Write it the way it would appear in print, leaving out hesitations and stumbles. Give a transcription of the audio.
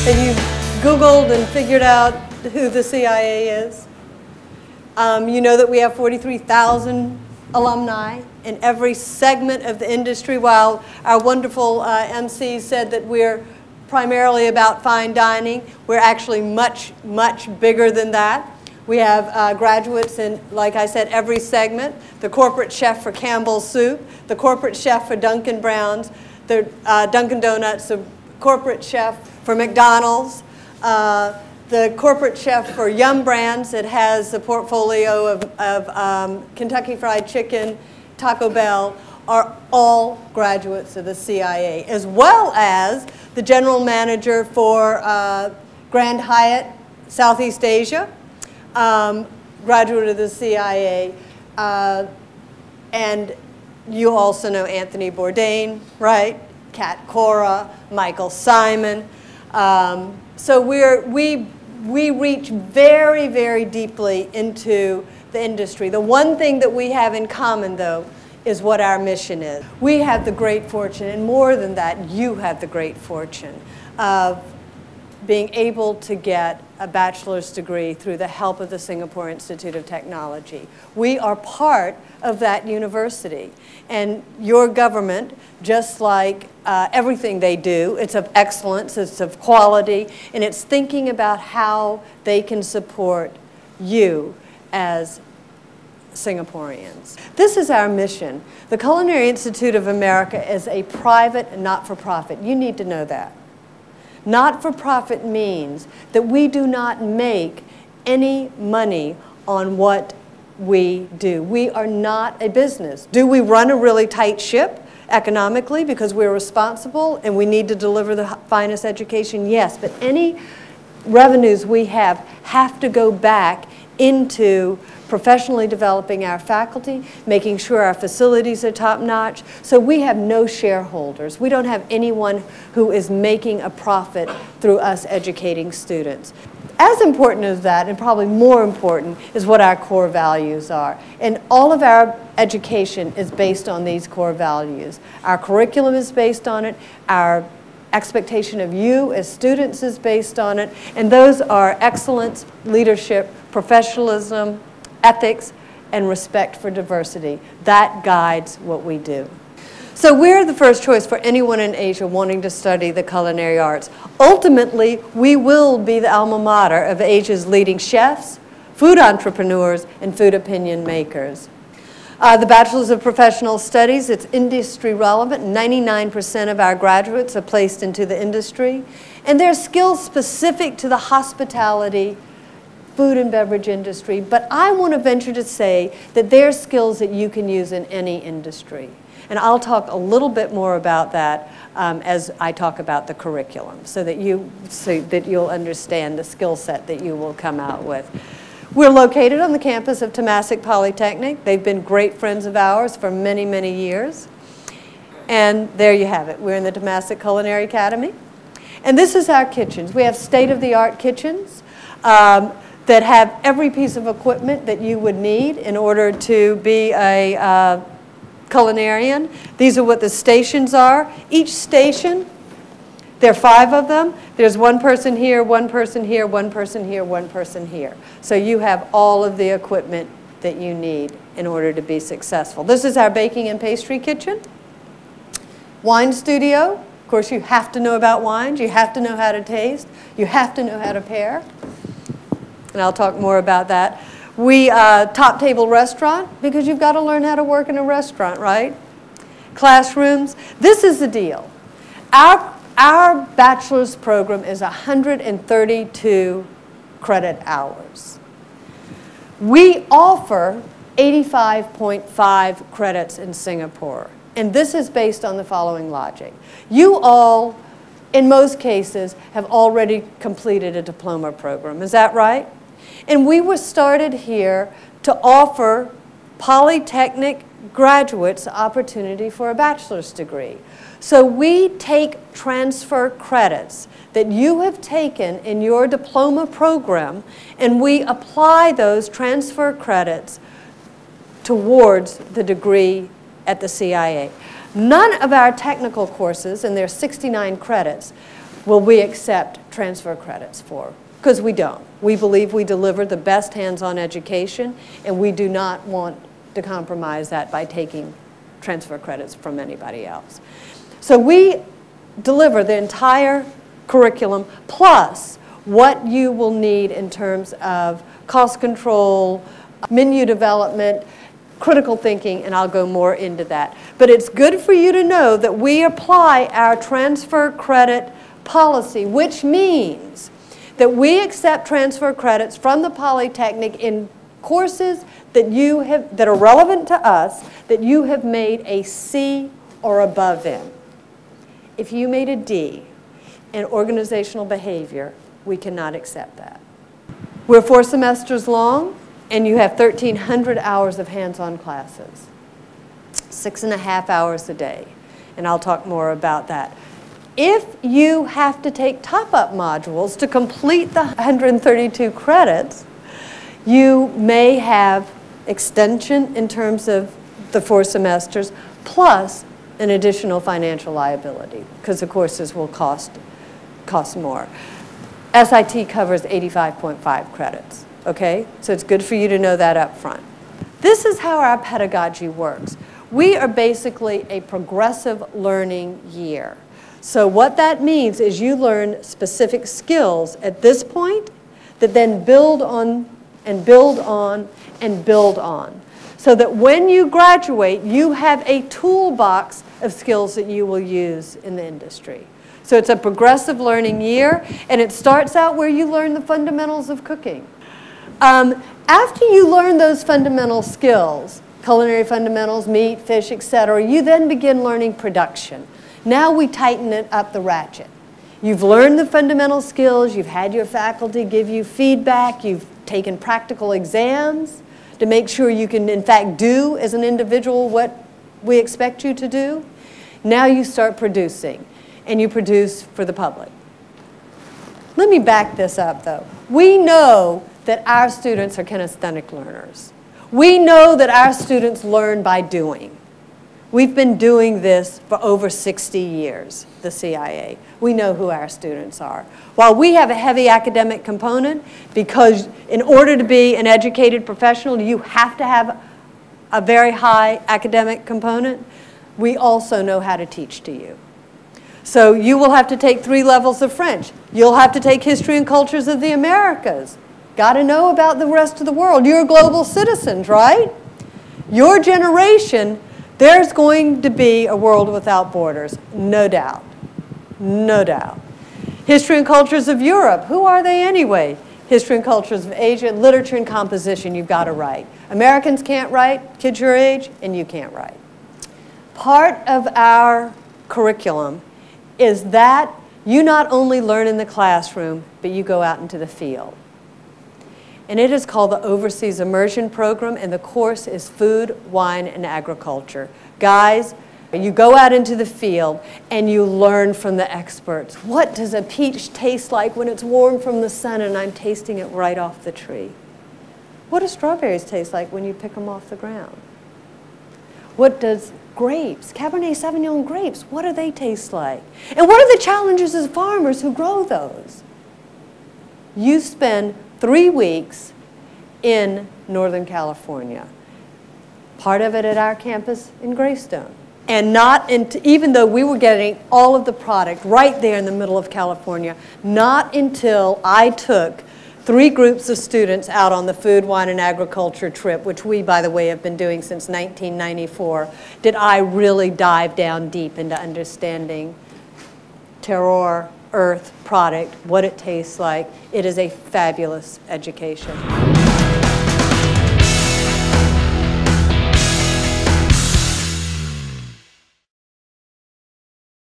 Have you Googled and figured out who the CIA is? You know that we have 43,000 alumni in every segment of the industry, while our wonderful MC said that we're primarily about fine dining. We're actually much, much bigger than that. We have graduates in, like I said, every segment. The corporate chef for Campbell's Soup, the corporate chef for Dunkin' Brown's, the Dunkin' Donuts, the corporate chef for McDonald's, the corporate chef for Yum Brands that has the portfolio of Kentucky Fried Chicken, Taco Bell, are all graduates of the CIA, as well as the general manager for Grand Hyatt, Southeast Asia, graduate of the CIA. And you also know Anthony Bourdain, right? Cora, Michael Simon. So we reach very, very deeply into the industry. The one thing that we have in common, though, is what our mission is. We have the great fortune, and more than that, you have the great fortune of being able to get a bachelor's degree through the help of the Singapore Institute of Technology. We are part of that university, and your government, just like everything they do, it's of excellence, it's of quality, and it's thinking about how they can support you as Singaporeans. This is our mission. The Culinary Institute of America is a private, not-for-profit. You need to know that. Not-for-profit means that we do not make any money on what we do. We are not a business. Do we run a really tight ship economically because we're responsible and we need to deliver the finest education? Yes, but any revenues we have to go back into professionally developing our faculty, making sure our facilities are top-notch. So we have no shareholders. We don't have anyone who is making a profit through us educating students. As important as that, and probably more important, is what our core values are. And all of our education is based on these core values. Our curriculum is based on it. Our expectation of you as students is based on it. And those are excellence, leadership, professionalism, ethics, and respect for diversity. That guides what we do. So we're the first choice for anyone in Asia wanting to study the culinary arts. Ultimately, we will be the alma mater of Asia's leading chefs, food entrepreneurs, and food opinion makers. The Bachelor's of Professional Studies, it's industry relevant. 99% of our graduates are placed into the industry. And they're skills specific to the hospitality, food and beverage industry, but I want to venture to say that they're skills that you can use in any industry. And I'll talk a little bit more about that as I talk about the curriculum, so that you'll understand the skill set that you will come out with. We're located on the campus of Temasek Polytechnic. They've been great friends of ours for many, many years. And there you have it. We're in the Temasek Culinary Academy. And this is our kitchens. We have state-of-the-art kitchens that have every piece of equipment that you would need in order to be a culinarian. These are what the stations are. Each station, there are 5 of them. There's one person here, one person here, one person here, one person here. So you have all of the equipment that you need in order to be successful. This is our baking and pastry kitchen. Wine studio. Of course, you have to know about wines. You have to know how to taste. You have to know how to pair. And I'll talk more about that. We top table restaurant, because you've got to learn how to work in a restaurant, right? Classrooms. This is the deal. Our bachelor's program is 132 credit hours. We offer 85.5 credits in Singapore. And this is based on the following logic. You all, in most cases, have already completed a diploma program. Is that right? And we were started here to offer polytechnic graduates the opportunity for a bachelor's degree. So we take transfer credits that you have taken in your diploma program, and we apply those transfer credits towards the degree at the CIA. None of our technical courses, and there's 69 credits, will we accept transfer credits for? Because we don't. We believe we deliver the best hands-on education, and we do not want to compromise that by taking transfer credits from anybody else. So we deliver the entire curriculum plus what you will need in terms of cost control, menu development, critical thinking, and I'll go more into that. But it's good for you to know that we apply our transfer credit policy, which means that we accept transfer credits from the Polytechnic in courses that are relevant to us, that you have made a C or above in. If you made a D in organizational behavior, we cannot accept that. We're 4 semesters long, and you have 1,300 hours of hands-on classes, 6.5 hours a day, and I'll talk more about that. If you have to take top-up modules to complete the 132 credits, you may have extension in terms of the 4 semesters, plus an additional financial liability, because the courses will cost more. SIT covers 85.5 credits, okay? So it's good for you to know that up front. This is how our pedagogy works. We are basically a progressive learning year. So what that means is you learn specific skills at this point that then build on and build on and build on. So that when you graduate, you have a toolbox of skills that you will use in the industry. So it's a progressive learning year, and it starts out where you learn the fundamentals of cooking. After you learn those fundamental skills, culinary fundamentals, meat, fish, etc., you then begin learning production. Now we tighten it up the ratchet. You've learned the fundamental skills, you've had your faculty give you feedback, you've taken practical exams to make sure you can in fact do as an individual what we expect you to do. Now you start producing, and you produce for the public. Let me back this up though. We know that our students are kinesthetic learners. We know that our students learn by doing. We've been doing this for over 60 years, the CIA. We know who our students are. While we have a heavy academic component, because in order to be an educated professional, you have to have a very high academic component, we also know how to teach to you. So you will have to take 3 levels of French. You'll have to take history and cultures of the Americas. Got to know about the rest of the world. You're global citizens, right? Your generation, there's going to be a world without borders, no doubt, no doubt. History and cultures of Europe, who are they anyway? History and cultures of Asia, literature and composition, you've got to write. Americans can't write, kids your age, and you can't write. Part of our curriculum is that you not only learn in the classroom, but you go out into the field. And it is called the Overseas Immersion Program, and the course is Food, Wine, and Agriculture. Guys, you go out into the field and you learn from the experts. What does a peach taste like when it's warm from the sun and I'm tasting it right off the tree? What do strawberries taste like when you pick them off the ground? What does grapes, Cabernet Sauvignon grapes, what do they taste like? And what are the challenges as farmers who grow those? You spend 3 weeks in Northern California, part of it at our campus in Greystone. And even though we were getting all of the product right there in the middle of California, not until I took 3 groups of students out on the Food, Wine, and Agriculture trip, which we, by the way, have been doing since 1994, did I really dive down deep into understanding terroir, earth, product, what it tastes like. It is a fabulous education.